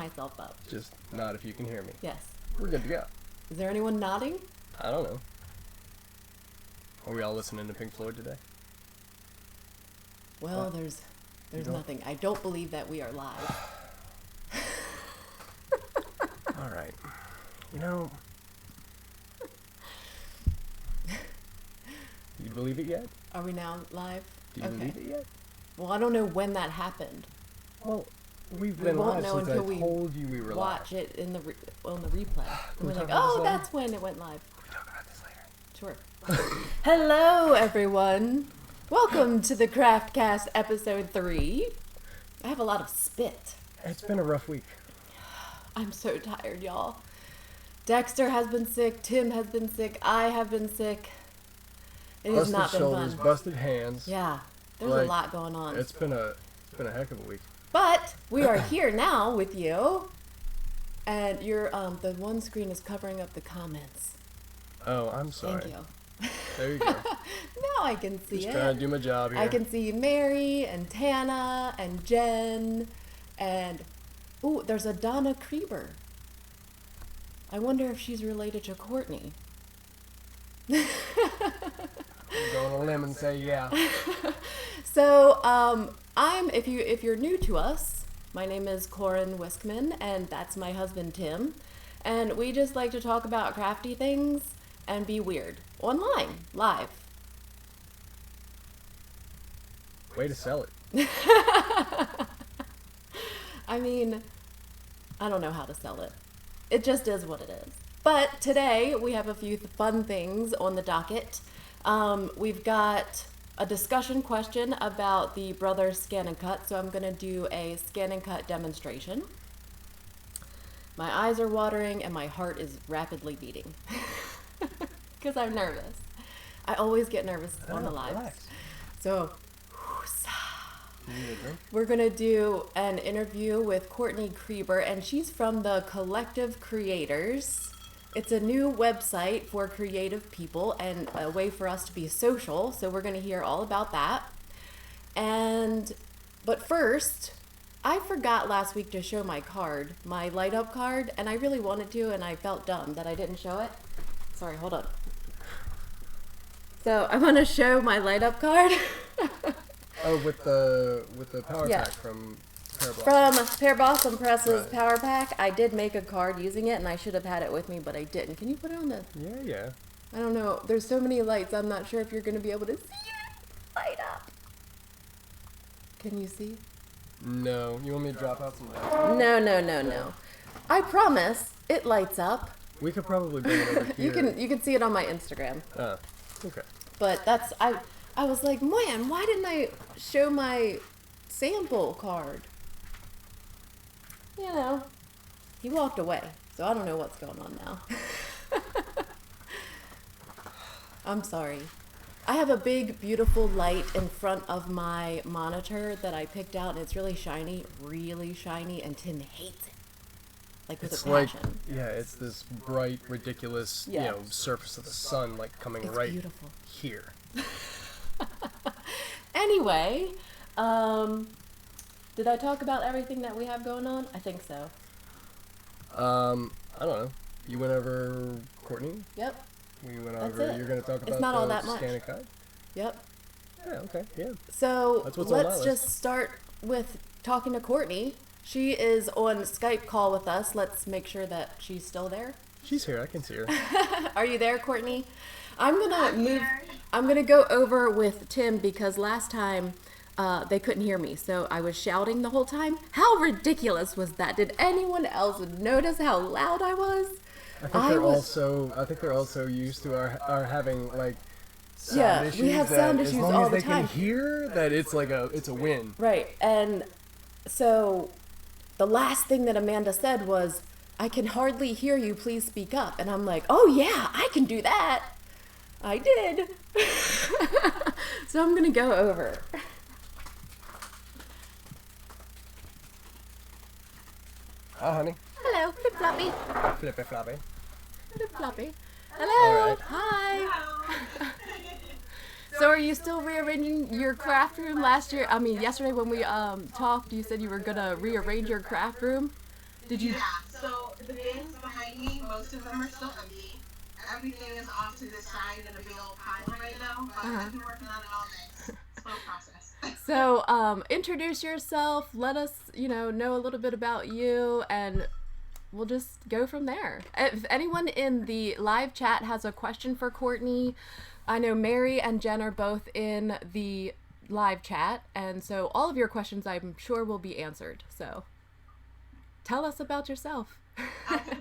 myself up. Just nod if you can hear me. Yes. We're good to go. Is there anyone nodding? I don't know. Are we all listening to Pink Floyd today? Well, there's nothing. I don't believe that we are live. All right. You know, do you believe it yet? Are we now live? Do you believe it yet? Well, I don't know when that happened. Well, we've been live since I told you we were live. Watch it in the replay. And we're like, that's when it went live. Can we talk about this later? Sure. Hello, everyone. Welcome to the Craftcast episode 3. I have a lot of spit. It's been a rough week. I'm so tired, y'all. Dexter has been sick. Tim has been sick. I have been sick. It has not been shoulders, fun. Busted hands. Yeah, there's a lot going on. It's been a heck of a week. But we are here now with you, and your the one screen is covering up the comments. Oh, I'm sorry. Thank you. There you go. Now I can see Just trying to do my job here. I can see Mary and Tana and Jen, and there's a Donna Kreeber. I wonder if she's related to Courtney. I'm going on a limb and say yeah. So, if you're new to us, my name is Corin Wiskman, and that's my husband Tim, and we just like to talk about crafty things and be weird online, live. Way to sell it. I mean, I don't know how to sell it. It just is what it is. But today we have a few fun things on the docket. We've got a discussion question about the Brothers Scan and Cut, so I'm going to do a scan and cut demonstration. My eyes are watering and my heart is rapidly beating because I'm nervous. I always get nervous on the lives. Relax. So, You need a drink? we're going to do an interview with Courtney Creeper, and she's from the Collective Creators. It's a new website for creative people and a way for us to be social, so we're going to hear all about that. But first, I forgot last week to show my card, my light up card, and I really wanted to, and I felt dumb that I didn't show it. Sorry, hold up. So I'm going to show my light up card. Oh, with the power pack from From Pear Blossom Press's Power Pack. I did make a card using it, and I should have had it with me, but I didn't. Can you put it on the... Yeah. I don't know. There's so many lights, I'm not sure if you're going to be able to see it. Light up. Can you see? No. You want me to drop out some lights? No. I promise it lights up. We could probably bring it over here. You can see it on my Instagram. Oh, okay. But that's... I was like, man, why didn't I show my sample card? You know, he walked away, so I don't know what's going on now. I'm sorry. I have a big, beautiful light in front of my monitor that I picked out, and it's really shiny, and Tim hates it. Like with a passion. It's this bright, ridiculous, surface of the sun, like coming it's right beautiful. Here. Anyway, did I talk about everything that we have going on? I think so. I don't know. You went over Courtney? Yep. We went That's over. it. You're going to talk about it's not all that much. Scan and Cut? Yep. Yeah, okay, yeah. So let's just list. start with talking to Courtney. She is on Skype call with us. Let's make sure that she's still there. She's here. I can see her. Are you there, Courtney? I'm gonna go over with Tim because last time they couldn't hear me, so I was shouting the whole time. How ridiculous was that? Did anyone else notice how loud I was? I think they're also used to our having like sound issues. We have sound issues all the time. As long as they can hear that, it's a win. Right, and so the last thing that Amanda said was, "I can hardly hear you. Please speak up." And I'm like, "Oh yeah, I can do that." I did. So I'm going to go over. Hi, honey. Hello, Flip Floppy. Flippy floppy. Flip Floppy. Hello. All right. Hi. Hello. So are you still rearranging your craft room? Yesterday when we talked, you said you were going to rearrange your craft room. Did you? Yeah, so the bins behind me, most of them are still empty. Everything is off to the side in a big old pile right now, but I've been working on it all day. Slow process. So, introduce yourself. Let us, know a little bit about you, and we'll just go from there. If anyone in the live chat has a question for Courtney, I know Mary and Jen are both in the live chat, and so all of your questions I'm sure will be answered. So tell us about yourself. Okay.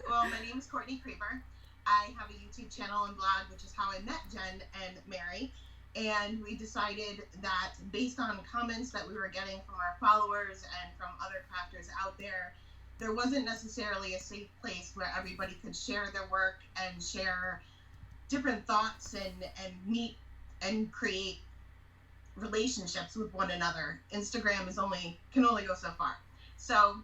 Well, my name is Courtney Creeper. I have a YouTube channel and blog, which is how I met Jen and Mary. And we decided that based on comments that we were getting from our followers and from other crafters out there wasn't necessarily a safe place where everybody could share their work and share different thoughts and meet and create relationships with one another. Instagram can only go so far. So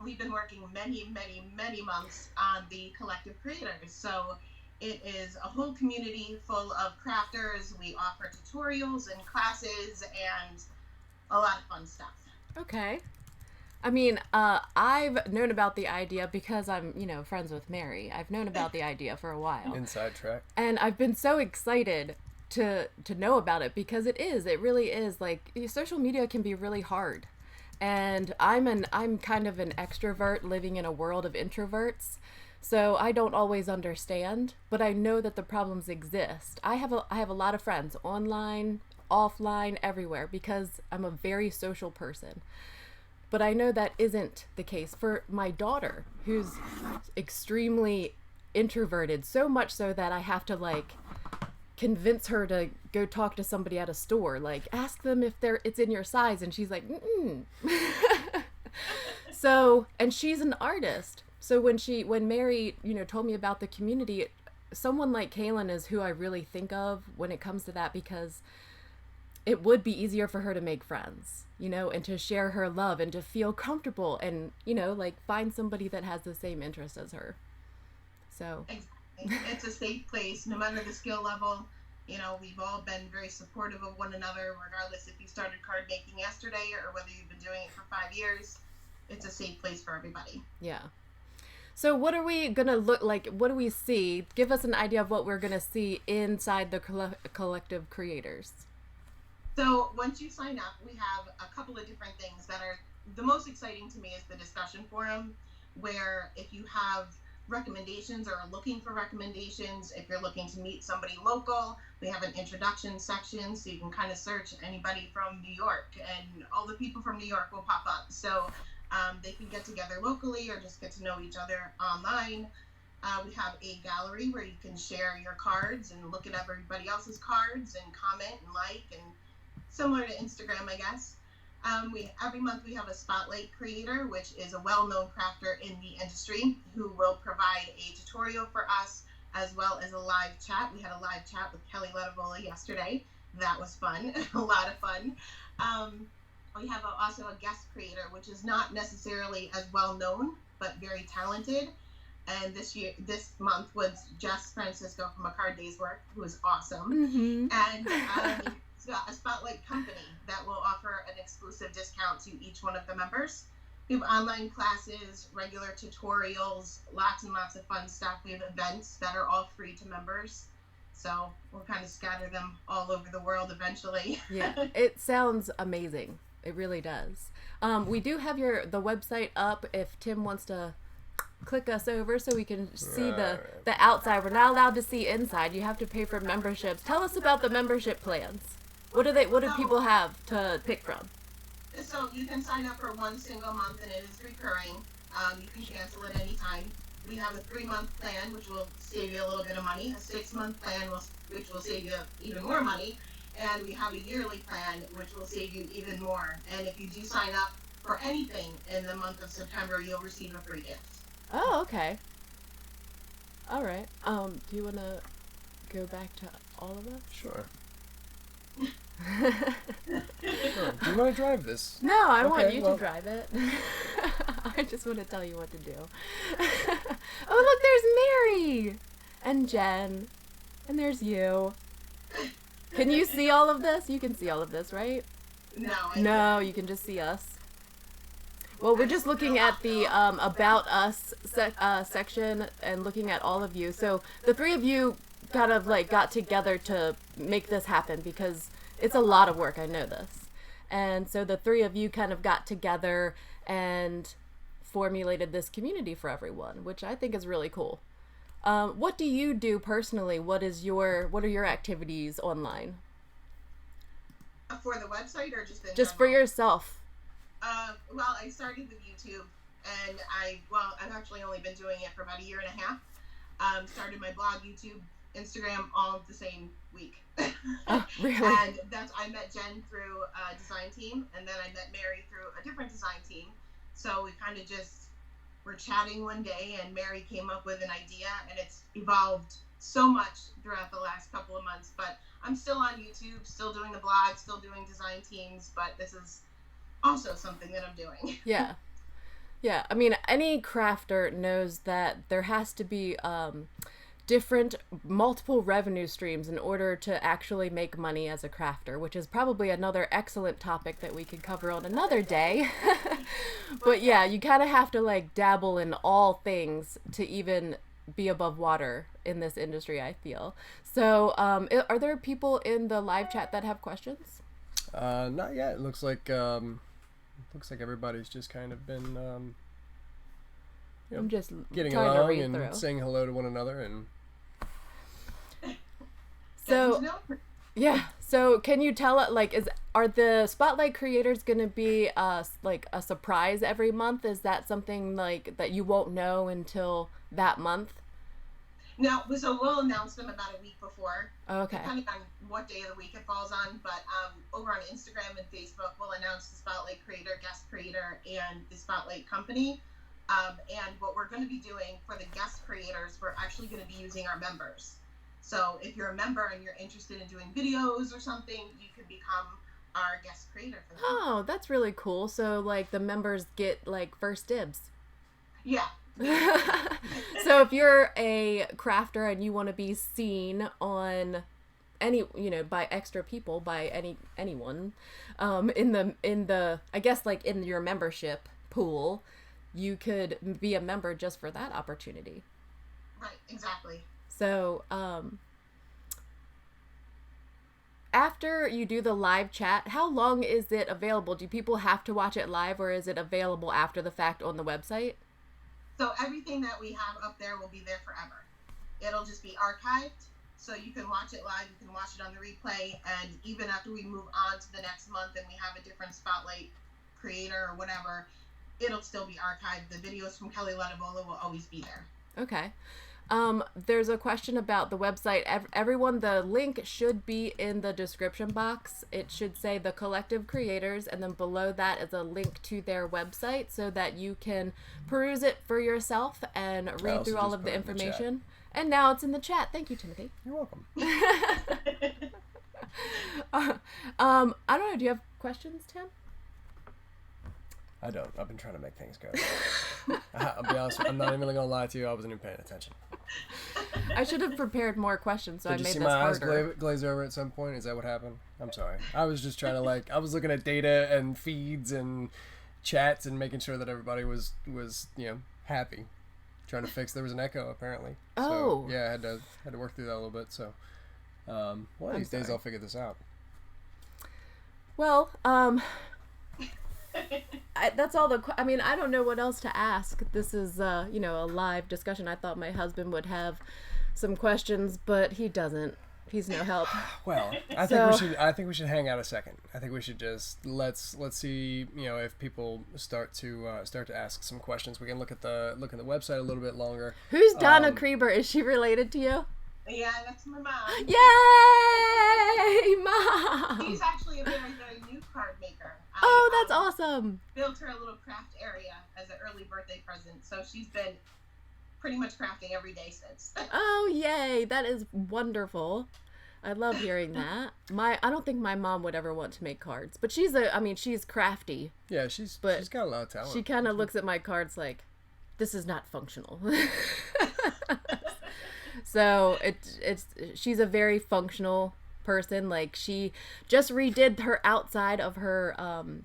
we've been working many months on the Collective Creators. So it is a whole community full of crafters. We offer tutorials and classes and a lot of fun stuff. Okay. I mean, I've known about the idea because I'm, friends with Mary. I've known about the idea for a while. Inside track. And I've been so excited to know about it because it really is, like, social media can be really hard. And I'm kind of an extrovert living in a world of introverts. So I don't always understand, but I know that the problems exist. I have a lot of friends online, offline, everywhere because I'm a very social person. But I know that isn't the case for my daughter, who's extremely introverted, so much so that I have to convince her to go talk to somebody at a store, ask them if it's in your size, and she's like, mm. So, and she's an artist. So when Mary, told me about the community, someone like Kaylin is who I really think of when it comes to that, because it would be easier for her to make friends, and to share her love and to feel comfortable and, find somebody that has the same interests as her. So it's a safe place, no matter the skill level. We've all been very supportive of one another, regardless if you started card making yesterday or whether you've been doing it for 5 years. It's a safe place for everybody. Yeah. So what are we going to look like? What do we see? Give us an idea of what we're going to see inside the Collective Creators. So once you sign up, we have a couple of different things that are the most exciting to me is the discussion forum, where if you have recommendations or are looking for recommendations, if you're looking to meet somebody local, we have an introduction section, so you can kind of search anybody from New York, and all the people from New York will pop up. So they can get together locally or just get to know each other online. We have a gallery where you can share your cards and look at everybody else's cards and comment and and similar to Instagram, I guess. Every month we have a spotlight creator, which is a well-known crafter in the industry who will provide a tutorial for us, as well as a live chat. We had a live chat with Kelly Letavola yesterday. That was fun, a lot of fun. We have also a guest creator, which is not necessarily as well-known, but very talented. And this month was Jess Francisco from A Card Day's Work, who is awesome. Mm-hmm. And a spotlight company that will offer an exclusive discount to each one of the members. We have online classes, regular tutorials, lots and lots of fun stuff. We have events that are all free to members. So we'll kind of scatter them all over the world eventually. Yeah, it sounds amazing. It really does. We do have the website up if Tim wants to click us over so we can see the outside. We're not allowed to see inside. You have to pay for memberships. Tell us about the membership plans. What do people have to pick from? So you can sign up for one single month and it is recurring. You can cancel at any time. We have a 3-month plan, which will save you a little bit of money. A 6-month plan, which will save you even more money. And we have a yearly plan, which will save you even more. And if you do sign up for anything in the month of September, you'll receive a free gift. Oh, okay. All right. Do you want to go back to all of us? Sure. Sure. Do you want to drive this? No, I want you to drive it. I just want to tell you what to do. Oh, look, there's Mary and Jen. And there's you. Can you see all of this? You can see all of this, right? No. No, you can just see us. Well, we're just looking at the About Us section and looking at all of you. So the three of you kind of like got together to make this happen because it's a lot of work. I know this. And so the three of you kind of got together and formulated this community for everyone, which I think is really cool. What do you do personally? What are your activities online? For the website or just in Just general? for yourself. Well, I started with YouTube, and I've actually only been doing it for about a year and a half. Started my blog, YouTube, Instagram, all the same week. Oh, really? And I met Jen through a design team, and then I met Mary through a different design team. So we kind of just were chatting one day, and Mary came up with an idea, and it's evolved so much throughout the last couple of months. But I'm still on YouTube, still doing the blog, still doing design teams, but this is also something that I'm doing. Yeah. Yeah. I mean, any crafter knows that there has to be multiple revenue streams in order to actually make money as a crafter, which is probably another excellent topic that we could cover on another day. But yeah, you kind of have to like dabble in all things to even be above water in this industry, I feel. So are there people in the live chat that have questions? Not yet. It looks like everybody's just kind of been I'm just getting trying to along read and through. saying hello to one another. And So yeah, so can you tell it, like, are the Spotlight creators going to be like a surprise every month? Is that something like that you won't know until that month? No, so we'll announce them about a week before. Okay. Depending on what day of the week it falls on. But over on Instagram and Facebook, we'll announce the Spotlight creator, guest creator, and the Spotlight company. And what we're going to be doing for the guest creators, we're actually going to be using our members. So if you're a member and you're interested in doing videos or something, you could become our guest creator for them. Oh, that's really cool. So like the members get like first dibs. Yeah. So if you're a crafter and you want to be seen on by extra people, by anyone, in the I guess like in your membership pool, you could be a member just for that opportunity. Right, exactly. So, after you do the live chat, how long is it available? Do people have to watch it live, or is it available after the fact on the website? So everything that we have up there will be there forever. It'll just be archived, so you can watch it live, you can watch it on the replay, and even after we move on to the next month and we have a different Spotlight creator or whatever, it'll still be archived. The videos from Kelly Ledavola will always be there. Okay. There's a question about the website. Everyone, the link should be in the description box. It should say The Collective Creators, and then below that is a link to their website so that you can peruse it for yourself and read through all of the information. And now it's in the chat. Thank you, Timothy. you're welcome. I don't know. Do you have questions, Tim? I don't. I've been trying to make things go. I'll be honest. I'm not even going to lie to you. I wasn't even paying attention. I should have prepared more questions, so Did I you made see this my harder. eyes glaze over at some point? Is that what happened? I'm sorry. I was just trying to I was looking at data and feeds and chats and making sure that everybody was happy. Trying to fix. There was an echo apparently. Oh. So, yeah, I had to work through that a little bit. So one of these days I'll figure this out. Well, that's all I mean, I don't know what else to ask. This is, a live discussion. I thought my husband would have some questions, but he doesn't. He's no help. Well, I think we should hang out a second. I think we should just let's see, if people start to ask some questions. We can look at the website a little bit longer. Who's Donna Kreeber? Is she related to you? Yeah, that's my mom. Yay, Mom! She's actually a very, very new card maker. Oh, that's awesome. Built her a little craft area as an early birthday present, so she's been pretty much crafting every day since. Oh, yay. That is wonderful. I love hearing that. I don't think my mom would ever want to make cards, but she's crafty. Yeah, she's got a lot of talent. She kind of looks at my cards like, this is not functional. So she's a very functional person. Like, she just redid her outside of her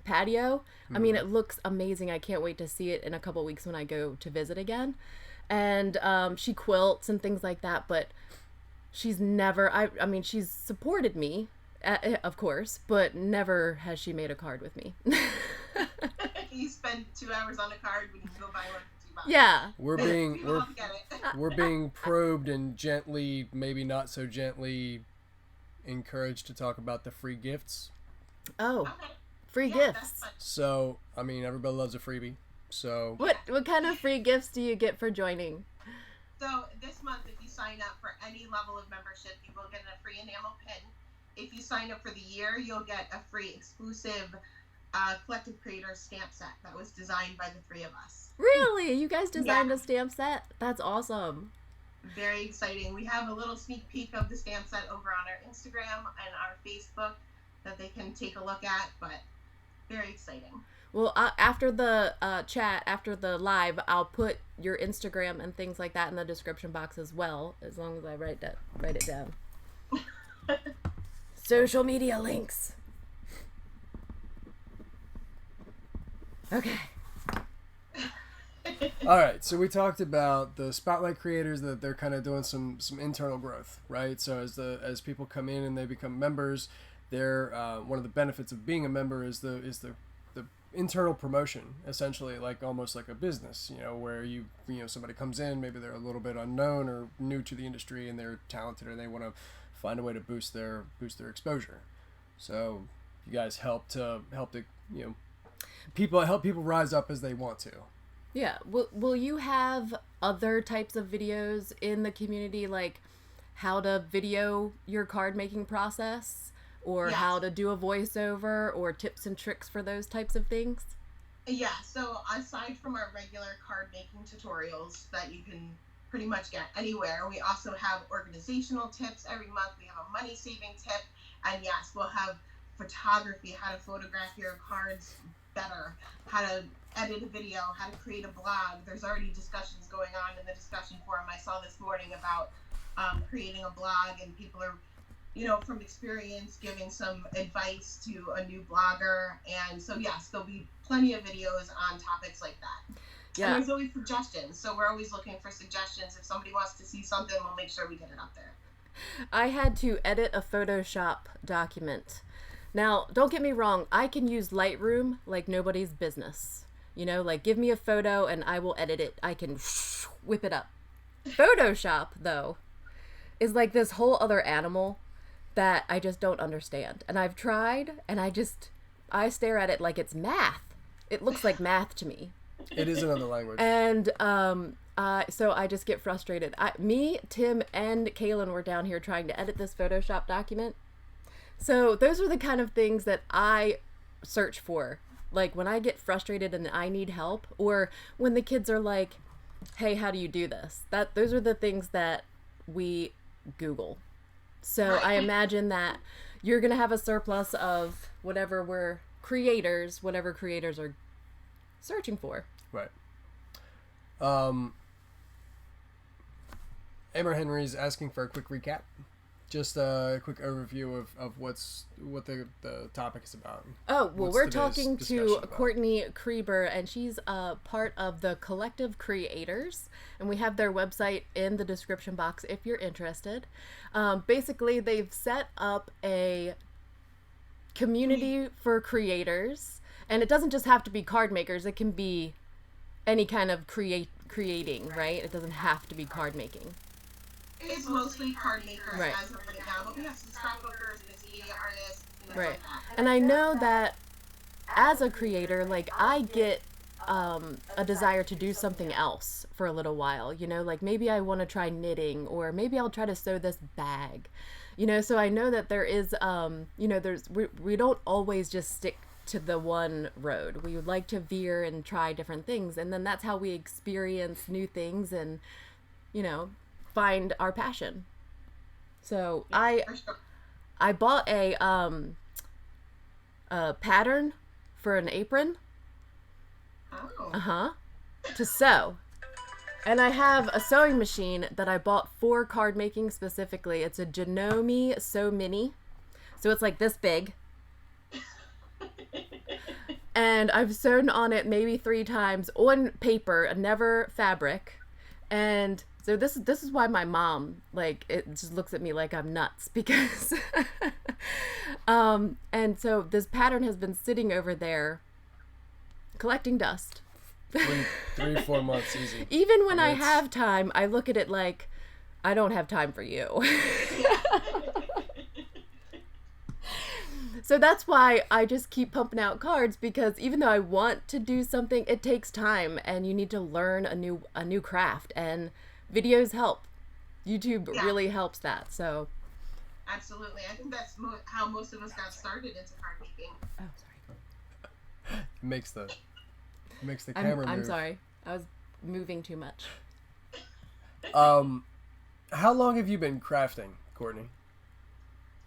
patio. I mean, it looks amazing. I can't wait to see it in a couple weeks when I go to visit again. And she quilts and things like that, but she's never, I mean, she's supported me, of course, but never has she made a card with me. You spend 2 hours on a card when you can go buy one for $2. Yeah. We're being probed and gently, maybe not so gently, encouraged to talk about the free gifts. Oh, Okay. free Yeah, that's gifts. fun. So, I mean, everybody loves a freebie. So, What kind of free gifts do you get for joining? So this month, if you sign up for any level of membership, you will get a free enamel pin. If you sign up for the year, you'll get a free exclusive Collective Creators stamp set that was designed by the three of us. Really? You guys designed Yeah. a stamp set? That's awesome. Very exciting. We have a little sneak peek of the stamp set over on our Instagram and our Facebook that they can take a look at, but very exciting. Well, after the chat, after the live, I'll put your Instagram and things like that in the description box as well, as long as I write it down. Social media links. Okay. all right. So we talked about the spotlight creators, that they're kind of doing some internal growth, right? So as people come in and they become members, they're one of the benefits of being a member is the internal promotion, essentially, like almost like a business, where you know somebody comes in, maybe they're a little bit unknown or new to the industry and they're talented and they want to find a way to boost their exposure. So you guys help people rise up as they want to. Yeah. Will you have other types of videos in the community, like how to video your card making process? Or Yes. how to do a voiceover, or tips and tricks for those types of things? Yeah, so aside from our regular card making tutorials that you can pretty much get anywhere, we also have organizational tips every month. We have a money saving tip, and yes, we'll have photography, how to photograph your cards better, how to edit a video, how to create a blog. There's already discussions going on in the discussion forum I saw this morning about creating a blog, and people are from experience, giving some advice to a new blogger. And so, yes, there'll be plenty of videos on topics like that. Yeah. And there's always suggestions. So we're always looking for suggestions. If somebody wants to see something, we'll make sure we get it up there. I had to edit a Photoshop document. Now, don't get me wrong, I can use Lightroom like nobody's business. Like give me a photo and I will edit it. I can whip it up. Photoshop, though, is like this whole other animal that I just don't understand. And I've tried, and I stare at it like it's math. It looks like math to me. It is another language. And so I just get frustrated. Me, Tim, and Kaylin were down here trying to edit this Photoshop document. So those are the kind of things that I search for. Like when I get frustrated and I need help, or when the kids are like, hey, how do you do this? Those are the things that we Google. So I imagine that you're going to have a surplus of whatever creators are searching for. Right. Amber Henry's asking for a quick recap. Just a quick overview of what the topic is about. Oh, well, What's we're today's talking discussion to about? Courtney Creeper, and she's part of the Collective Creators, and we have their website in the description box if you're interested. Basically, they've set up a community for creators, and it doesn't just have to be card makers. It can be any kind of creating, right? It doesn't have to be card making. It's mostly card makers Right. as of right now, but we have some scrapbookers, media artists, things Right. like that. And I know that as a creator, like I get a desire to do something else for a little while, like maybe I want to try knitting, or maybe I'll try to sew this bag, so I know that there is, we don't always just stick to the one road. We would like to veer and try different things. And then that's how we experience new things and, find our passion. So For sure. I bought a pattern for an apron. Oh. To sew. And I have a sewing machine that I bought for card making specifically. It's a Janome Sew Mini. So it's like this big. And I've sewn on it maybe 3 times on paper, never fabric. And so this is why my mom, like, it just looks at me like I'm nuts, because and so this pattern has been sitting over there collecting dust. 3-4 months easy. Even when I have time, I look at it like, I don't have time for you. So that's why I just keep pumping out cards, because even though I want to do something, it takes time, and you need to learn a new craft, and videos help. YouTube really helps that. So absolutely, I think that's how most of us got started into card making. Oh, sorry. Makes the camera move. I'm sorry. I was moving too much. How long have you been crafting, Courtney?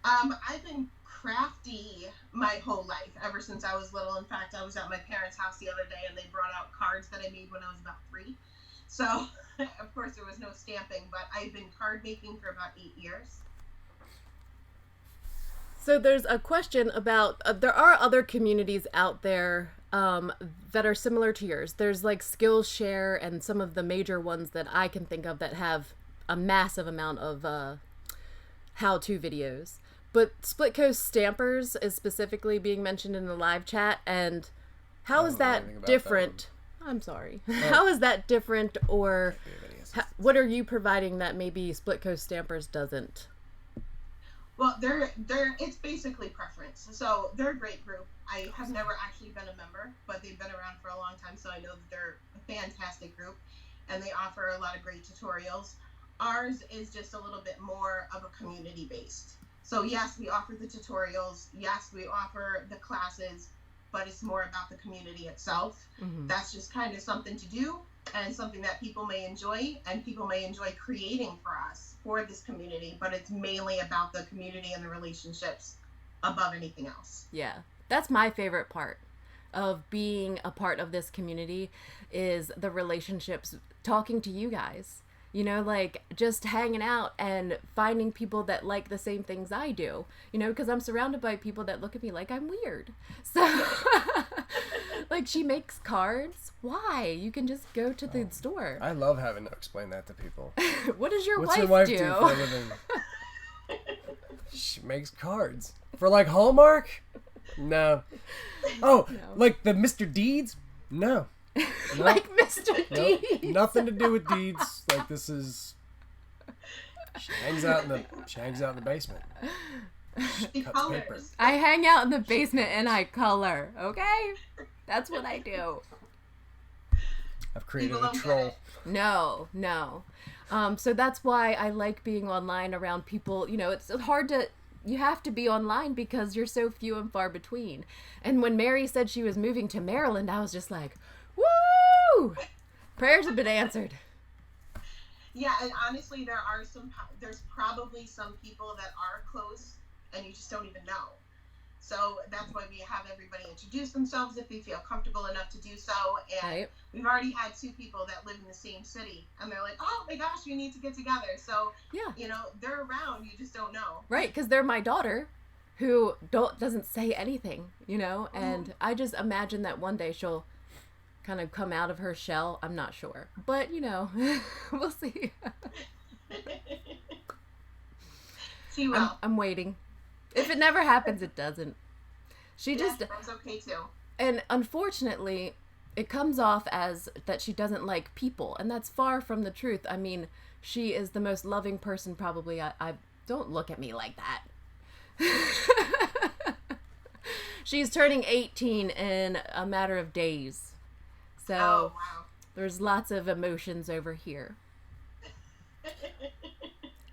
I've been crafty my whole life, ever since I was little. In fact, I was at my parents' house the other day, and they brought out cards that I made when I was about 3. So, of course, there was no stamping, but I've been card making for about 8 years. So there's a question about, there are other communities out there that are similar to yours. There's like Skillshare and some of the major ones that I can think of that have a massive amount of how-to videos. But Split Coast Stampers is specifically being mentioned in the live chat, and how is that different? I'm sorry. Oh. How is that different, or what are you providing that maybe Split Coast Stampers doesn't? Well, it's basically preference. So they're a great group. I have never actually been a member, but they've been around for a long time, so I know that they're a fantastic group, and they offer a lot of great tutorials. Ours is just a little bit more of a community based. So yes, we offer the tutorials. Yes, we offer the classes, but it's more about the community itself. Mm-hmm. That's just kind of something to do, and something that people may enjoy, and people may enjoy creating for us, for this community, but it's mainly about the community and the relationships above anything else. Yeah, that's my favorite part of being a part of this community, is the relationships, talking to you guys. You know, like, just hanging out and finding people that like the same things I do, you know, because I'm surrounded by people that look at me like I'm weird. So, like, she makes cards. Why? You can just go to the store. I love having to explain that to people. What does your What's wife do? For a living? She makes cards. For, like, Hallmark? No. Oh, no. Like the Mr. Deeds? No. Nope. Like Mr. Nope. Deeds. Nothing to do with deeds. Like, this is. She hangs out in the basement. She cuts paper. I hang out in the basement and I color. Okay, that's what I do. I've created a troll. No. So that's why I like being online around people. You know, it's hard to. You have to be online because you're so few and far between. And when Mary said she was moving to Maryland, I was just like, woo! Prayers have been answered. Yeah, and honestly, there's probably some people that are close and you just don't even know. So that's why we have everybody introduce themselves if they feel comfortable enough to do so. And right. We've already had 2 people that live in the same city, and they're like, oh my gosh, we need to get together. So, yeah, you know, they're around, you just don't know. Right, because they're my daughter who doesn't say anything, you know, and I just imagine that one day she'll kind of come out of her shell. I'm not sure, but, you know, we'll see. She will. I'm waiting. If it never happens, it doesn't. That's okay too. And unfortunately, it comes off as that she doesn't like people, and that's far from the truth. I mean, she is the most loving person probably. I don't look at me like that. She's turning 18 in a matter of days. So wow. There's lots of emotions over here.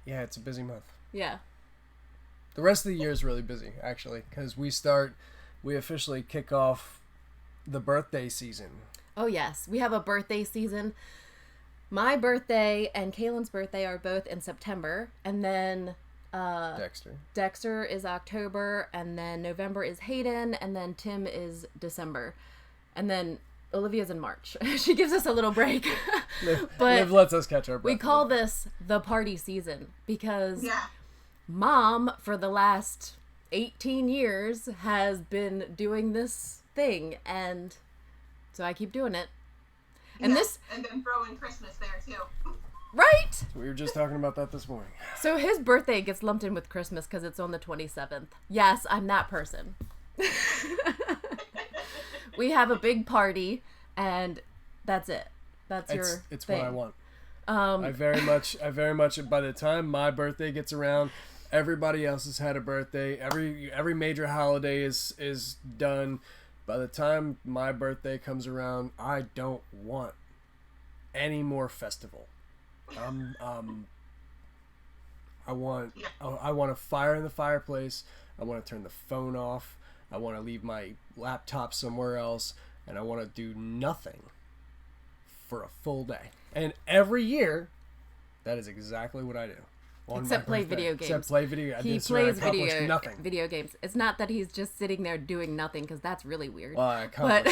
Yeah, it's a busy month. Yeah. The rest of the year is really busy, actually, because we officially kick off the birthday season. Oh, yes. We have a birthday season. My birthday and Kaylin's birthday are both in September, and then Dexter is October, and then November is Hayden, and then Tim is December, and then Olivia's in March. She gives us a little break. Liv lets us catch our breath. We call this the party season because Mom, for the last 18 years has been doing this thing, and so I keep doing it. And and then throw in Christmas there too. Right? We were just talking about that this morning. So his birthday gets lumped in with Christmas because it's on the 27th. Yes, I'm that person. We have a big party, and that's it. That's It's thing. what I want. I very much, by the time my birthday gets around, everybody else has had a birthday. Every major holiday is done. By the time my birthday comes around, I don't want any more festival. I want a fire in the fireplace. I want to turn the phone off. I want to leave my laptop somewhere else, and I want to do nothing for a full day. And every year, that is exactly what I do. Except play video games. Except play video. He plays video games. It's not that he's just sitting there doing nothing, because that's really weird. Well, I accomplished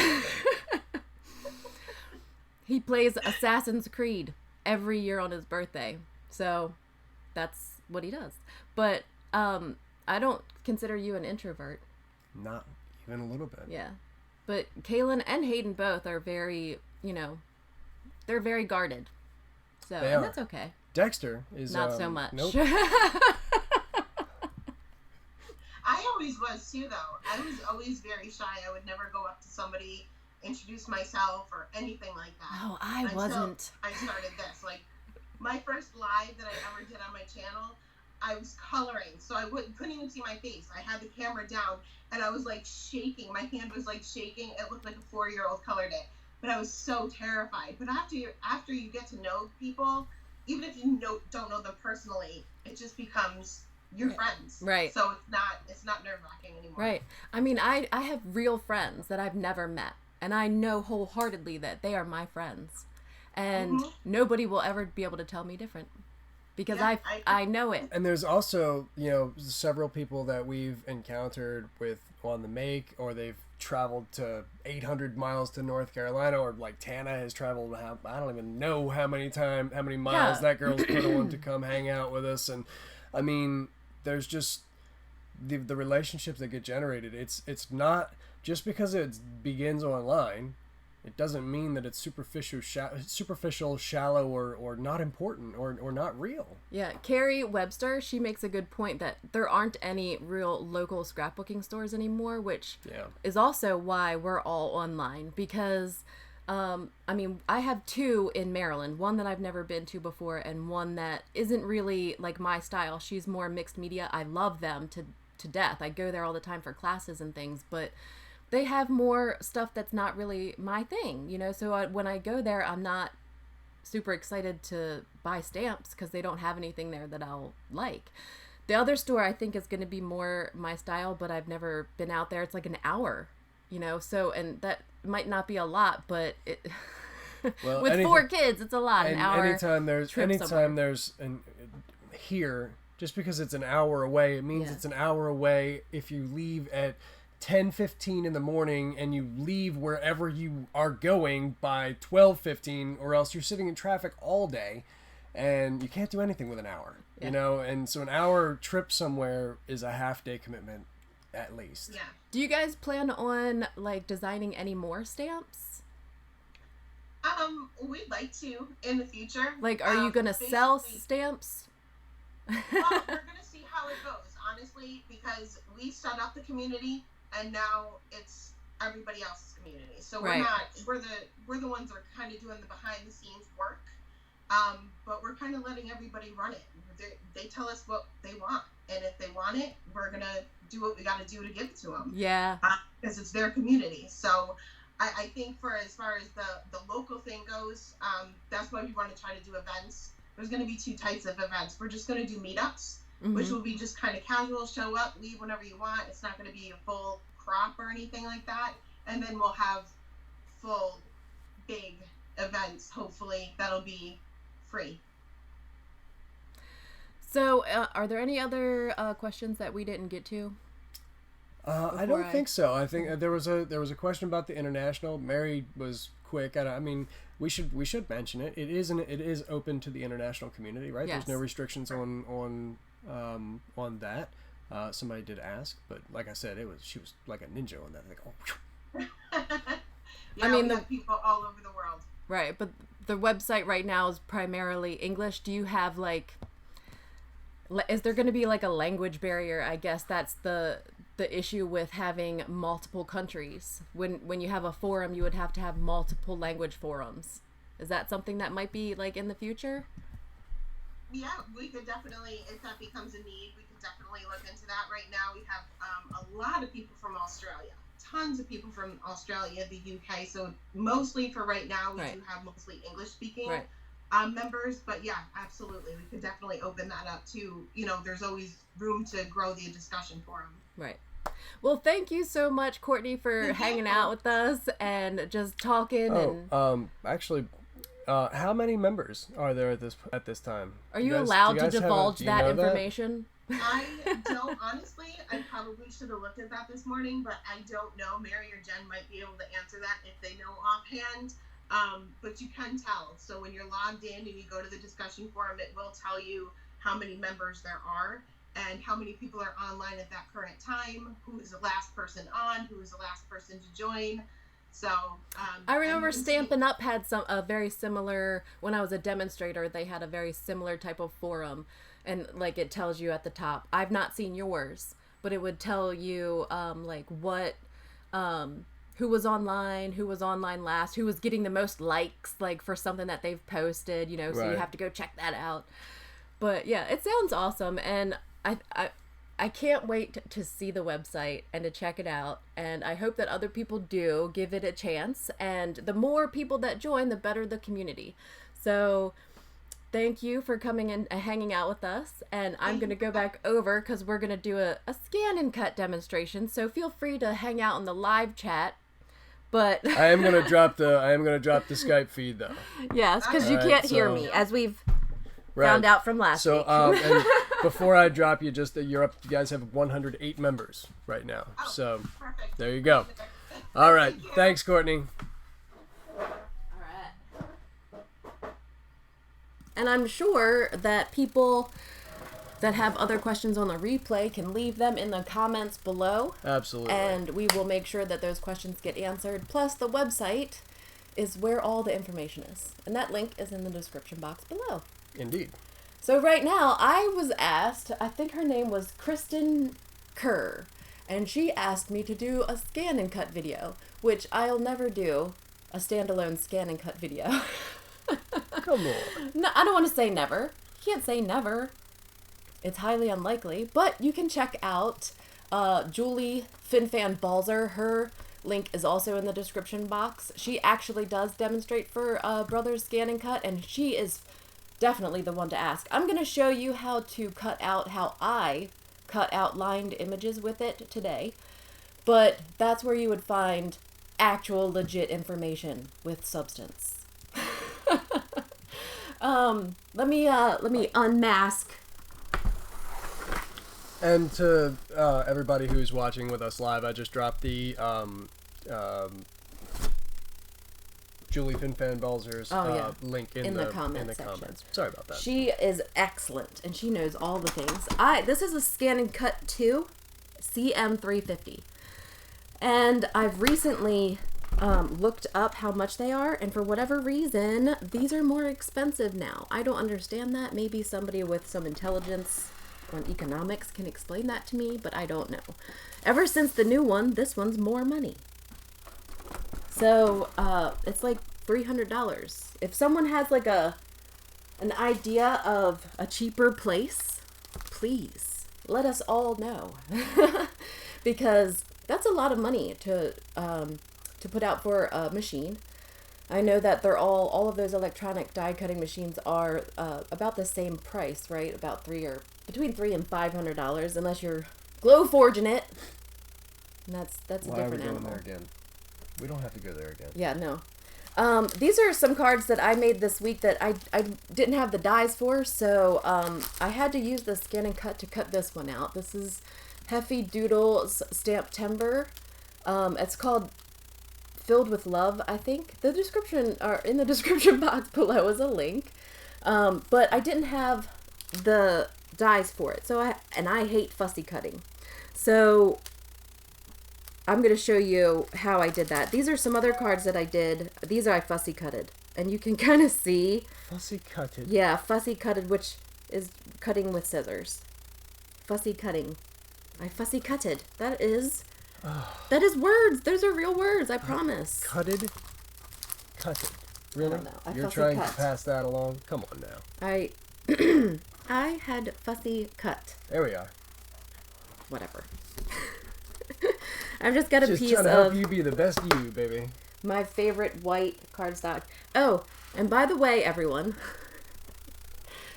But he plays Assassin's Creed every year on his birthday. So that's what he does. But I don't consider you an introvert. Not even a little bit. Yeah. But Kaylin and Hayden both are very, they're very guarded. So and that's okay. Dexter is not so much. Nope. I always was too, though. I was always very shy. I would never go up to somebody, introduce myself, or anything like that. Oh, I wasn't. I started this. Like, my first live that I ever did on my channel, I was coloring, so I couldn't even see my face. I had the camera down, and I was like shaking. My hand was like shaking. It looked like a 4-year-old colored it. But I was so terrified. But after you get to know people, even if you don't know them personally, it just becomes your friends. Right. So it's not nerve-wracking anymore. Right. I mean, I have real friends that I've never met, and I know wholeheartedly that they are my friends, and nobody will ever be able to tell me different, because I know it. And there's also, several people that we've encountered with on the make, or they've traveled to 800 miles to North Carolina, or like Tana has traveled, I don't even know how many miles that girl's put on to come hang out with us. And I mean, there's just the relationships that get generated. It's not just because it begins online, it doesn't mean that it's superficial, shallow, or not important, or not real. Yeah, Carrie Webster, she makes a good point that there aren't any real local scrapbooking stores anymore, which is also why we're all online, because, I mean, I have 2 in Maryland, one that I've never been to before, and one that isn't really like my style. She's more mixed media. I love them to death. I go there all the time for classes and things, but they have more stuff that's not really my thing, so when I go there, I'm not super excited to buy stamps because they don't have anything there that I'll like. The other store I think is going to be more my style, but I've never been out there. It's like an hour, so, and that might not be a lot, but it with 4 kids, it's a lot. An hour. Anytime there's here, just because it's an hour away, it means it's an hour away if you leave at 10:15 in the morning and you leave wherever you are going by 12:15, or else you're sitting in traffic all day and you can't do anything with an hour, and so an hour trip somewhere is a half-day commitment at least. Yeah. Do you guys plan on like designing any more stamps? We'd like to in the future. Like, are you gonna sell stamps? Well, we're gonna see how it goes, honestly, because we set up the community, and now it's everybody else's community. So we're the ones that are kind of doing the behind the scenes work. But we're kind of letting everybody run it. They tell us what they want, and if they want it, we're gonna do what we got to do to give it to them. Yeah. Because it's their community. So I think as far as the local thing goes, that's why we want to try to do events. There's going to be 2 types of events. We're just going to do meetups, which will be just kind of casual, show up, leave whenever you want. It's not going to be a full crop or anything like that. And then we'll have full big events, hopefully, that'll be free. So are there any other questions that we didn't get to? I don't think so. I think there was a question about the international. Mary was quick. I mean, we should mention it. It is open to the international community, right? Yes. There's no restrictions on that. Somebody did ask, but like I said, she was like a ninja on that. Like, yeah, I mean, we have people all over the world. Right, but the website right now is primarily English. Do you have is there going to be like a language barrier? I guess that's the issue with having multiple countries. When you have a forum, you would have to have multiple language forums. Is that something that might be like in the future? Yeah, we could definitely, if that becomes a need, we could definitely look into that. Right now, we have a lot of people from Australia, tons of people from Australia, the UK. So mostly for right now, we do have mostly English-speaking members. But yeah, absolutely, we could definitely open that up too. There's always room to grow the discussion forum. Right. Well, thank you so much, Courtney, for hanging out with us and just talking. Actually. How many members are there at this time? Are you allowed to divulge that information? I don't, honestly. I probably should have looked at that this morning, but I don't know. Mary or Jen might be able to answer that if they know offhand. But you can tell. So when you're logged in and you go to the discussion forum, it will tell you how many members there are and how many people are online at that current time, who is the last person on, who is the last person to join. So I remember Stampin' Up had a very similar, when I was a demonstrator, they had a very similar type of forum, and like it tells you at the top. I've not seen yours, but it would tell you like what who was online last, who was getting the most likes like for something that they've posted, so you have to go check that out. But yeah, it sounds awesome, and I can't wait to see the website and to check it out, and I hope that other people do give it a chance, and the more people that join, the better the community. So thank you for coming and hanging out with us, and I'm going to go back over because we're going to do a scan and cut demonstration, so feel free to hang out in the live chat. But I am going to drop the Skype feed though. Yes, because you can't hear me, as we've found out from last week. And before I drop you, just that you guys have 108 members right now. Oh, so perfect. There you go. All right. Thanks, Courtney. All right. And I'm sure that people that have other questions on the replay can leave them in the comments below. Absolutely. And we will make sure that those questions get answered. Plus, the website is where all the information is. And that link is in the description box below. Indeed. So right now, I was asked, I think her name was Kristen Kerr, and she asked me to do a scan and cut video, which I'll never do, a standalone scan and cut video. Come on. No, I don't want to say never. You can't say never. It's highly unlikely, but you can check out Julie Phan Balzer. Her link is also in the description box. She actually does demonstrate for Brothers Scan and Cut, and she is definitely the one to ask. I'm going to show you how to cut out how I cut out lined images with it today, but that's where you would find actual legit information with substance. Let me unmask. And to everybody who's watching with us live, I just dropped the Julie Phan Balzer's link in the comments. Sorry about that. She is excellent, and she knows all the things. This is a Scan and Cut 2 CM350, and I've recently looked up how much they are, and for whatever reason, these are more expensive now. I don't understand that. Maybe somebody with some intelligence on economics can explain that to me, but I don't know. Ever since the new one, this one's more money. So, it's like $300. If someone has like an idea of a cheaper place, please let us all know. Because that's a lot of money to put out for a machine. I know that they're all of those electronic die cutting machines are about the same price, right? About between $300 and $500, unless you're glow forging it. And that's a different animal. Why are we going there again? We don't have to go there again. Yeah, no. These are some cards that I made this week that I didn't have the dies for, so I had to use the Scan and Cut to cut this one out. This is Heffy Doodle's Stamptember. It's called Filled with Love, I think. In the description box below is a link. But I didn't have the dies for it. So I hate fussy cutting. So I'm going to show you how I did that. These are some other cards that I did. These I fussy cutted. And you can kind of see. Fussy cutted? Yeah, fussy cutted, which is cutting with scissors. Fussy cutting. I fussy cutted. That is words. Those are real words, I promise. Cutted? Cutted. Really? You're fussy trying cut. to pass that along? Come on now. I had fussy cut. There we are. Whatever. I've just got a Just piece trying to of help you be the best you, baby. my favorite white cardstock. Oh, and by the way, everyone,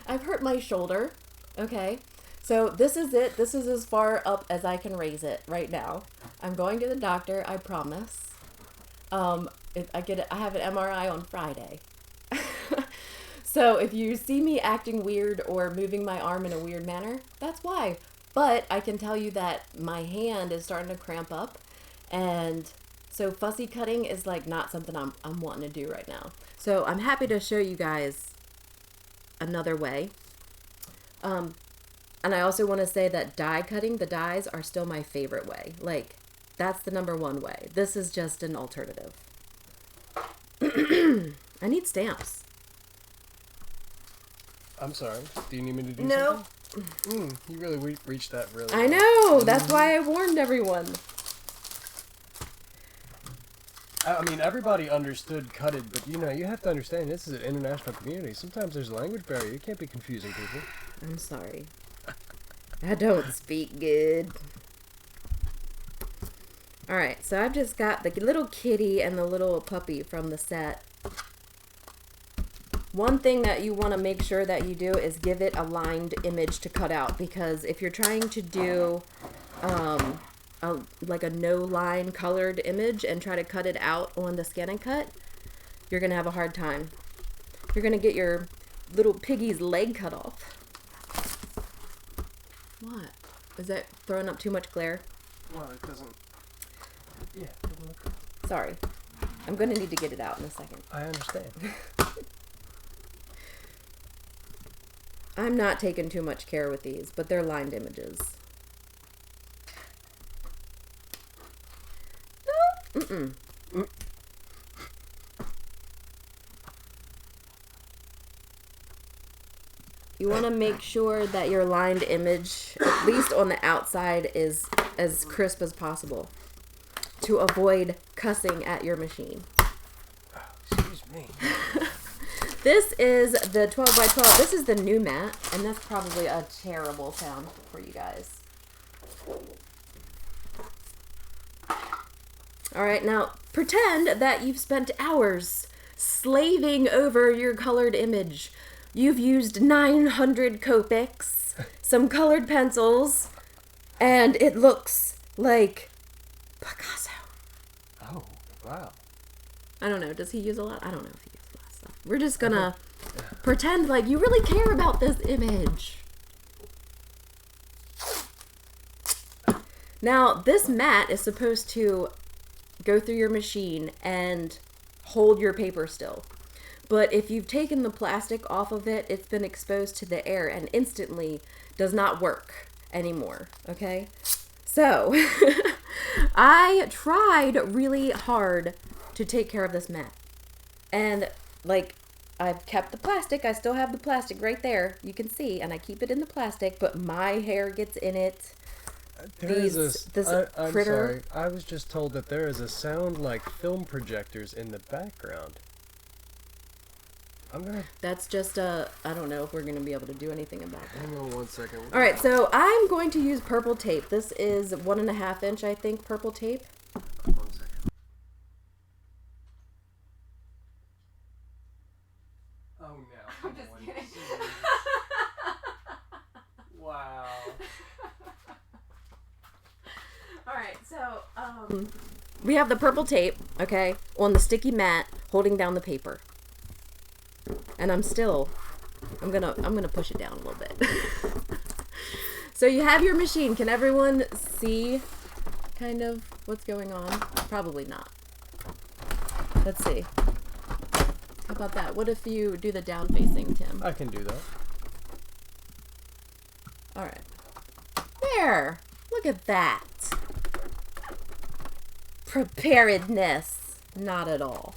I've hurt my shoulder. Okay. So this is it. This is as far up as I can raise it right now. I'm going to the doctor, I promise. If I have an MRI on Friday. So if you see me acting weird or moving my arm in a weird manner, that's why. But I can tell you that my hand is starting to cramp up, and so fussy cutting is like not something I'm wanting to do right now. So I'm happy to show you guys another way. And I also want to say that die cutting, the dies are still my favorite way. Like, that's the #1 way. This is just an alternative. I need stamps. I'm sorry. Do you need me to do No. something? You really reached that really I know. That's why I warned everyone. I mean, everybody understood cutted, but you have to understand this is an international community. Sometimes there's a language barrier. You can't be confusing people. I'm sorry. I don't speak good. Alright, so I've just got the little kitty and the little puppy from the set. One thing that you want to make sure that you do is give it a lined image to cut out, because if you're trying to do like a no line colored image and try to cut it out on the Scan and Cut, you're going to have a hard time. You're going to get your little piggy's leg cut off. What? Is that throwing up too much glare? Well, it doesn't. Yeah. It doesn't look... Sorry. I'm going to need to get it out in a second. I understand. I'm not taking too much care with these, but they're lined images. Mm-mm. You want to make sure that your lined image, at least on the outside, is as crisp as possible to avoid cussing at your machine. Oh, excuse me. This is the 12 by 12. This is the new mat, and that's probably a terrible sound for you guys. All right, now pretend that you've spent hours slaving over your colored image. You've used 900 Copics, some colored pencils, and it looks like Picasso. Oh, wow. I don't know. Does he use a lot? I don't know if he uses a lot of stuff. We're just gonna pretend like you really care about this image. Now, this mat is supposed to go through your machine and hold your paper still. But if you've taken the plastic off of it, it's been exposed to the air and instantly does not work anymore, okay? So, I tried really hard to take care of this mat. And, like, I've kept the plastic. I still have the plastic right there. You can see, and I keep it in the plastic, but my hair gets in it. I'm sorry. I was just told that there is a sound like film projectors in the background. That's just I don't know if we're gonna be able to do anything about that. Hang on 1 second. All right, so I'm going to use purple tape. This is 1.5 inch, I think, purple tape. 1 second. Oh no! I'm just kidding. Wow. All right, so we have the purple tape, okay, on the sticky mat, holding down the paper. And I'm gonna push it down a little bit. So you have your machine. Can everyone see kind of what's going on? Probably not. Let's see. How about that? What if you do the down facing, Tim? I can do that. All right. There. Look at that. Preparedness. Not at all.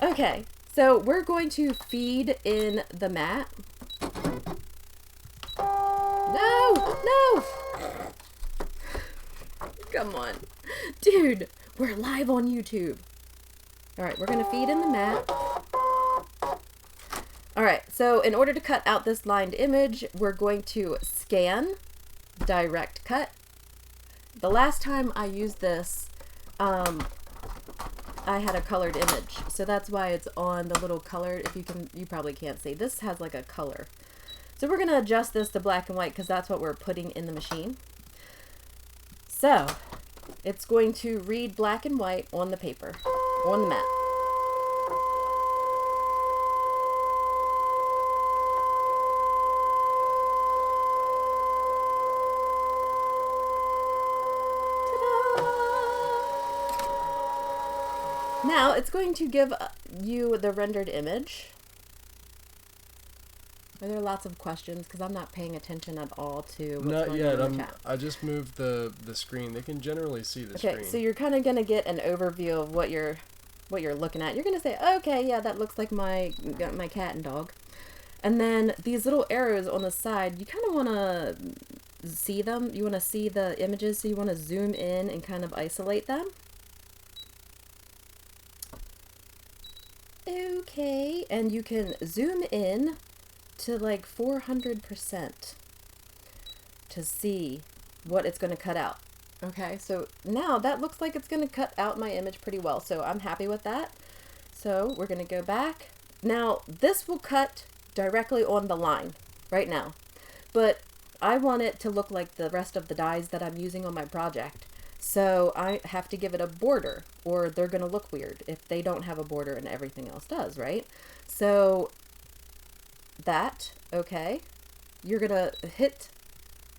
Okay. So we're going to feed in the mat. No! No! Come on. Dude, we're live on YouTube. Alright, we're going to feed in the mat. Alright, so in order to cut out this lined image, we're going to scan, direct cut. The last time I used this, I had a colored image. So that's why it's on the little color. If you can, you probably can't see. This has like a color. So we're going to adjust this to black and white because that's what we're putting in the machine. So it's going to read black and white on the paper, on the mat. Now it's going to give you the rendered image. Are there lots of questions? Because I'm not paying attention at all to what's Not going yet. on in the chat. I just moved the screen. They can generally see the screen. Okay, so you're kind of going to get an overview of what you're looking at. You're going to say, okay, yeah, that looks like my cat and dog. And then these little arrows on the side, you kind of want to see them. You want to see the images, so you want to zoom in and kind of isolate them. Okay, and you can zoom in to like 400% to see what it's going to cut out. Okay, so now that looks like it's going to cut out my image pretty well, so I'm happy with that. So we're going to go back. Now this will cut directly on the line right now, but I want it to look like the rest of the dies that I'm using on my project. So I have to give it a border, or they're going to look weird if they don't have a border and everything else does, right? So that, okay, you're going to hit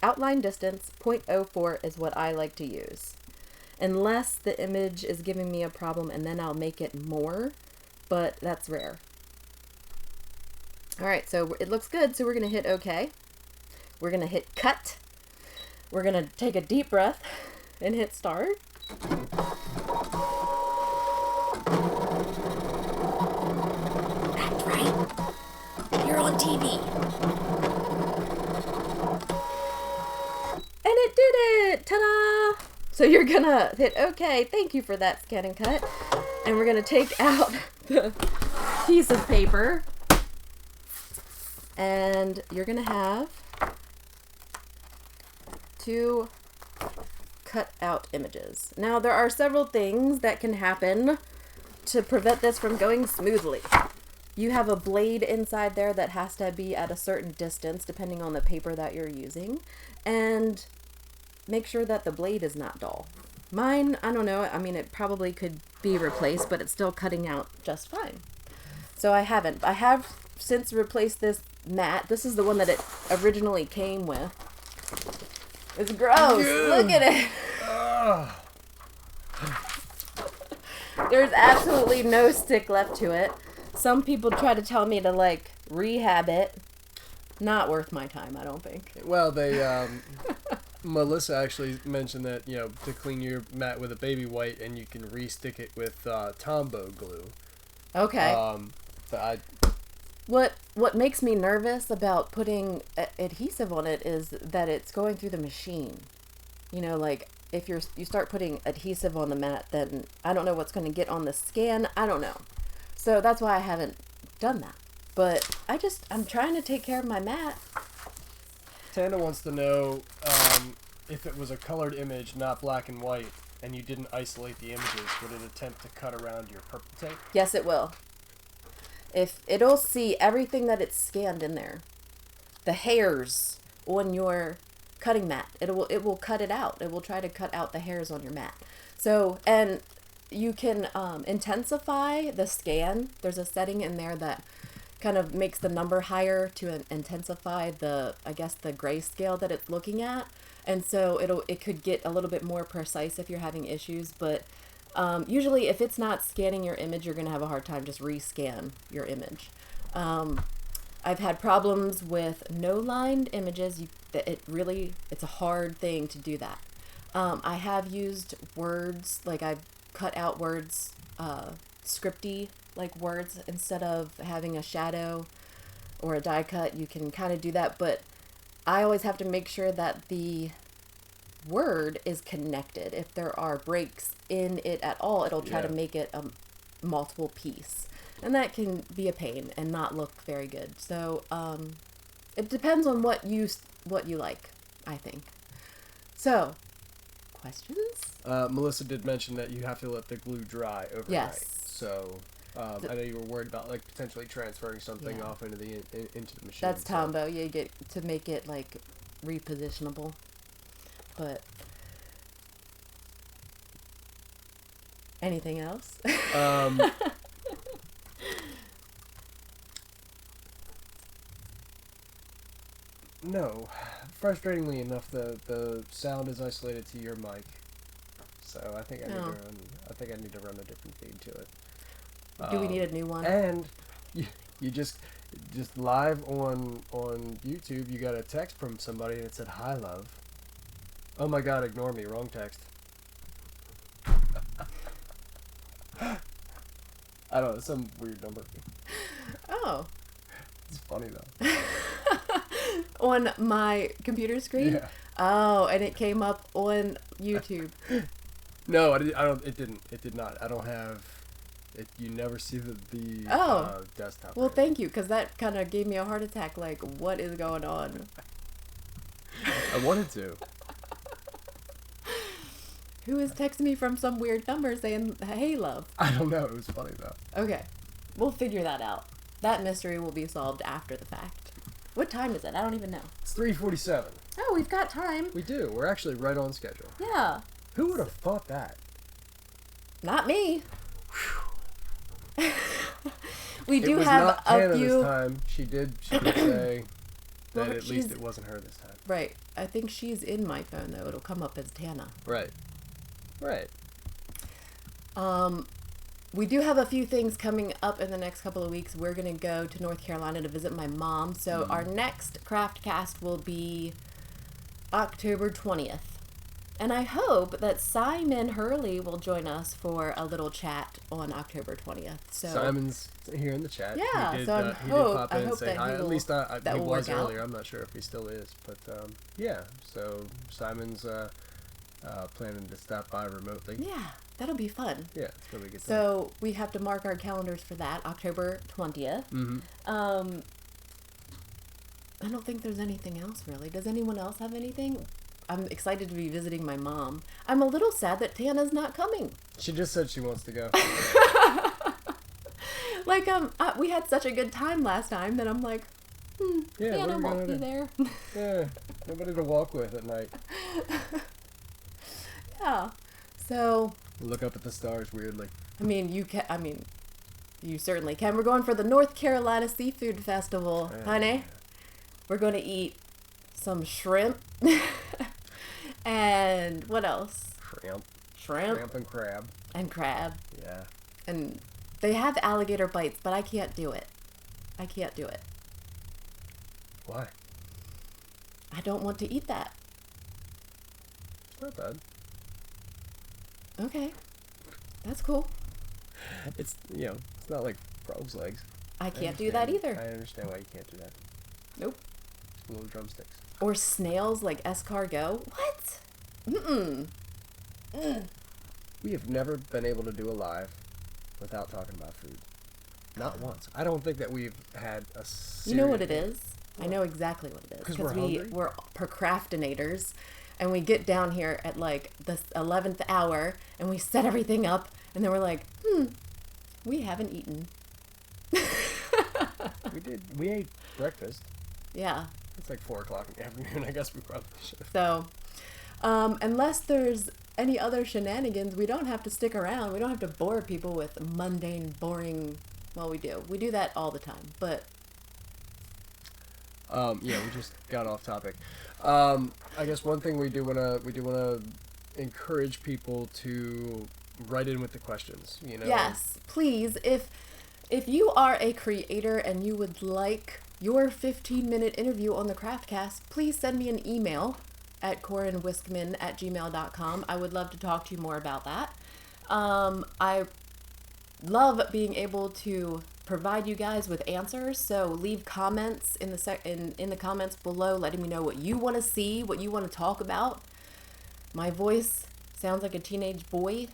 outline distance, 0.04 is what I like to use. Unless the image is giving me a problem, and then I'll make it more, but that's rare. All right, so it looks good, so we're going to hit OK. We're going to hit cut. We're going to take a deep breath and hit start. That's right. You're on TV. And it did it! Ta-da! So you're gonna hit OK. Thank you for that scan and cut. And we're gonna take out the piece of paper. And you're gonna have two cut out images. Now there are several things that can happen to prevent this from going smoothly. You have a blade inside there that has to be at a certain distance depending on the paper that you're using, and make sure that the blade is not dull. Mine, I don't know, I mean it probably could be replaced, but it's still cutting out just fine. So I have since replaced this mat. This is the one that it originally came with. It's gross. Look at it. There's absolutely no stick left to it. Some people try to tell me to like rehab it. Not worth my time, I don't think. Well, they Melissa actually mentioned that, you know, to clean your mat with a baby white, and you can re-stick it with Tombow glue. Okay. But What makes me nervous about putting adhesive on it is that it's going through the machine. You know, like if you start putting adhesive on the mat, then I don't know what's going to get on the scan. I don't know. So that's why I haven't done that. But I'm trying to take care of my mat. Tanda wants to know if it was a colored image, not black and white, and you didn't isolate the images, would it attempt to cut around your purple tape? Yes, it will. If it'll see everything that it's scanned in there, the hairs on your cutting mat, it will cut it out. It will try to cut out the hairs on your mat. So, and you can intensify the scan. There's a setting in there that kind of makes the number higher to intensify the grayscale that it's looking at. And so it could get a little bit more precise if you're having issues, but usually if it's not scanning your image, you're going to have a hard time just rescan your image. I've had problems with no-lined images. It's a hard thing to do that. I have used words, like I've cut out words, scripty, like words, instead of having a shadow or a die cut. You can kind of do that, but I always have to make sure that the word is connected. If there are breaks in it at all, it'll try to make it a multiple piece. And that can be a pain and not look very good. So it depends on what you like, I think. So, questions? Melissa did mention that you have to let the glue dry overnight. Yes. So I know you were worried about like potentially transferring something off into the machine. That's Tombow. You get to make it like repositionable. But anything else? No. Frustratingly enough, the sound is isolated to your mic, so I think I need to run a different feed to it. Do we need a new one? And you just live on YouTube, you got a text from somebody that said, "Hi, love." Oh my God! Ignore me. Wrong text. I don't know. Some weird number. Oh. It's funny though. On my computer screen? Yeah. Oh, and it came up on YouTube. No, I don't. It didn't. It did not. I don't have. It. You never see the desktop. Well, thank you, because that kind of gave me a heart attack. Like, what is going on? I wanted to. Who is texting me from some weird number saying, "Hey, love"? I don't know. It was funny though. Okay, we'll figure that out. That mystery will be solved after the fact. What time is it? I don't even know. It's 3:47. Oh, we've got time. We do. We're actually right on schedule. Yeah. Who would have thought that? Not me. We It do was have not a Hannah few. This time. She did say Well, that at least it wasn't her this time. Right. I think she's in my phone though. It'll come up as Tana. Right. Right. We do have a few things coming up in the next couple of weeks. We're going to go to North Carolina to visit my mom. So our next craft cast will be October 20th. And I hope that Simon Hurley will join us for a little chat on October 20th. So Simon's here in the chat. Yeah, he did, so he did pop in and say hi. At least he was earlier. I'm not sure if he still is. But yeah, so Simon's planning to stop by remotely. Yeah, that'll be fun. Yeah, it's going to be a good time. So we have to mark our calendars for that, October 20th. Mm-hmm. I don't think there's anything else really. Does anyone else have anything? I'm excited to be visiting my mom. I'm a little sad that Tana's not coming. She just said she wants to go. Like, we had such a good time last time that I'm like, Yeah, Tana won't be there. Yeah, nobody to walk with at night. Yeah. So, Look up at the stars weirdly. I mean, you certainly can. We're going for the North Carolina Seafood Festival, honey. We're going to eat some shrimp. And what else? Shrimp and crab. and crab. Yeah. And they have alligator bites, but I can't do it. Why? I don't want to eat that. It's not bad. Okay. That's cool. It's it's not like frog's legs. I can't do that either. I understand why you can't do that. Nope. Little drumsticks. Or snails like escargot. What? Mm-mm. We have never been able to do a live without talking about food. Not once. I don't think that we've had a serious... You know what it is? I know exactly what it is. Because we're hungry? We're procrastinators. And we get down here at like the 11th hour and we set everything up. And then we're like, we haven't eaten. We did. We ate breakfast. Yeah. It's like 4 o'clock in the afternoon. I guess we probably should have. So, unless there's any other shenanigans, we don't have to stick around. We don't have to bore people with mundane, boring... Well, we do. We do that all the time. But... Yeah, we just got off topic. I guess one thing we do wanna encourage people to write in with the questions. Yes, please. If you are a creator and you would like your 15-minute interview on the Craftcast, please send me an email at corinwhiskman@gmail.com. I would love to talk to you more about that. I love being able to provide you guys with answers, so leave comments in the comments below letting me know what you want to see, what you want to talk about. My voice sounds like a teenage boy,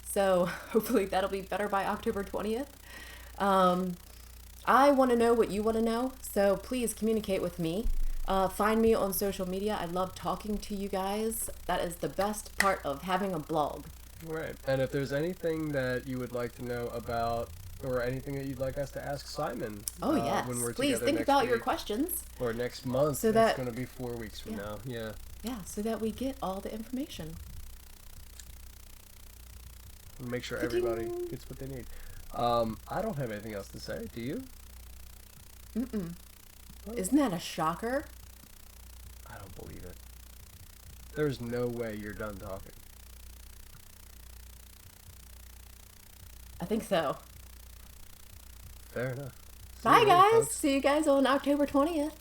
so hopefully that'll be better by October 20th. I want to know what you want to know, so please communicate with me. Find me on social media. I love talking to you guys. That is the best part of having a blog. Right. And if there's anything that you would like to know about, or anything that you'd like us to ask Simon, Oh yes, when we're please together think next about your week, questions. or next month. So It's that- going to be 4 weeks from Yeah. now. Yeah. Yeah, so that we get all the information. And make sure Ta-ding. everybody gets what they need. I don't have anything else to say. Do you? Mm-mm. Oh. Isn't that a shocker? I don't believe it. There's no way you're done talking. I think so. Fair enough. See Bye you later, guys. folks. See you guys on October 20th.